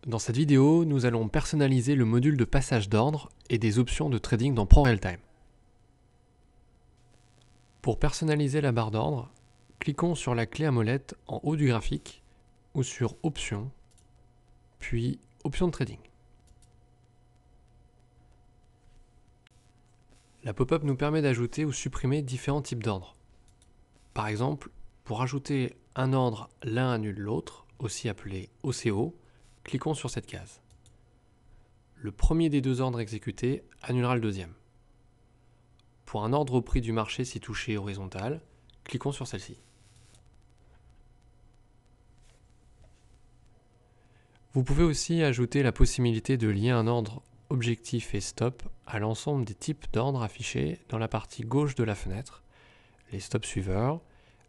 Dans cette vidéo, nous allons personnaliser le module de passage d'ordre et des options de trading dans ProRealTime. Pour personnaliser la barre d'ordre, cliquons sur la clé à molette en haut du graphique ou sur Options, puis Options de trading. La pop-up nous permet d'ajouter ou supprimer différents types d'ordres. Par exemple, pour ajouter un ordre l'un annule l'autre, aussi appelé OCO, cliquons sur cette case. Le premier des deux ordres exécutés annulera le deuxième. Pour un ordre au prix du marché si touché horizontal, cliquons sur celle-ci. Vous pouvez aussi ajouter la possibilité de lier un ordre objectif et stop à l'ensemble des types d'ordres affichés dans la partie gauche de la fenêtre, les stops suiveurs,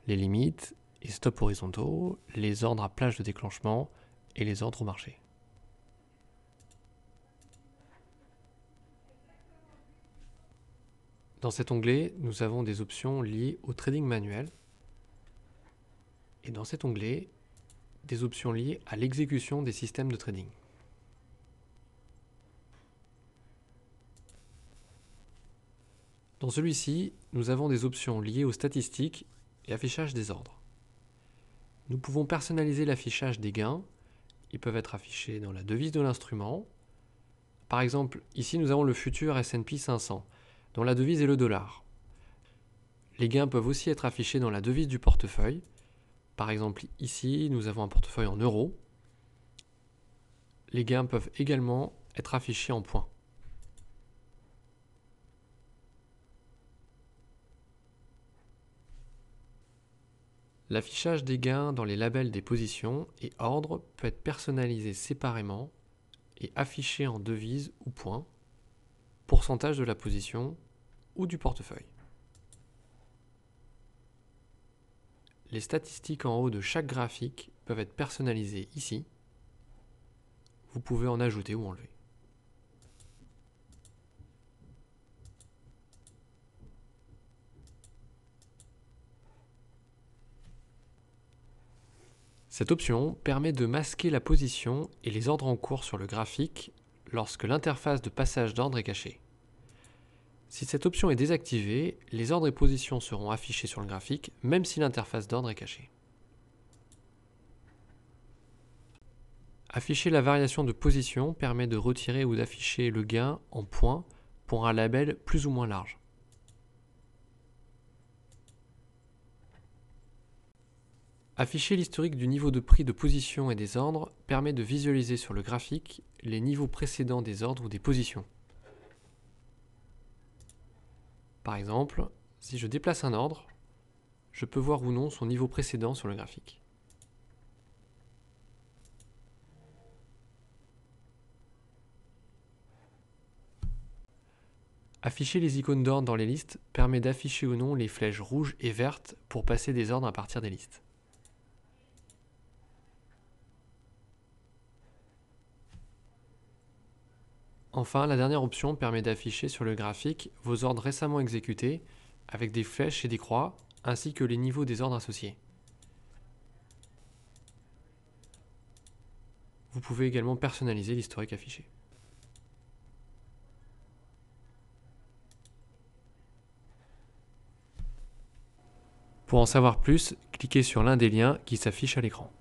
les limites et stops horizontaux, les ordres à plage de déclenchement et les ordres au marché. Dans cet onglet, nous avons des options liées au trading manuel et dans cet onglet, des options liées à l'exécution des systèmes de trading. Dans celui-ci, nous avons des options liées aux statistiques et affichage des ordres. Nous pouvons personnaliser l'affichage des gains. Ils peuvent être affichés dans la devise de l'instrument. Par exemple, ici nous avons le futur S&P 500, dont la devise est le dollar. Les gains peuvent aussi être affichés dans la devise du portefeuille. Par exemple, ici, nous avons un portefeuille en euros. Les gains peuvent également être affichés en points. L'affichage des gains dans les labels des positions et ordres peut être personnalisé séparément et affiché en devise ou points, pourcentage de la position ou du portefeuille. Les statistiques en haut de chaque graphique peuvent être personnalisées ici. Vous pouvez en ajouter ou enlever. Cette option permet de masquer la position et les ordres en cours sur le graphique lorsque l'interface de passage d'ordre est cachée. Si cette option est désactivée, les ordres et positions seront affichés sur le graphique même si l'interface d'ordre est cachée. Afficher la variation de position permet de retirer ou d'afficher le gain en points pour un label plus ou moins large. Afficher l'historique du niveau de prix de position et des ordres permet de visualiser sur le graphique les niveaux précédents des ordres ou des positions. Par exemple, si je déplace un ordre, je peux voir ou non son niveau précédent sur le graphique. Afficher les icônes d'ordre dans les listes permet d'afficher ou non les flèches rouges et vertes pour passer des ordres à partir des listes. Enfin, la dernière option permet d'afficher sur le graphique vos ordres récemment exécutés avec des flèches et des croix, ainsi que les niveaux des ordres associés. Vous pouvez également personnaliser l'historique affiché. Pour en savoir plus, cliquez sur l'un des liens qui s'affichent à l'écran.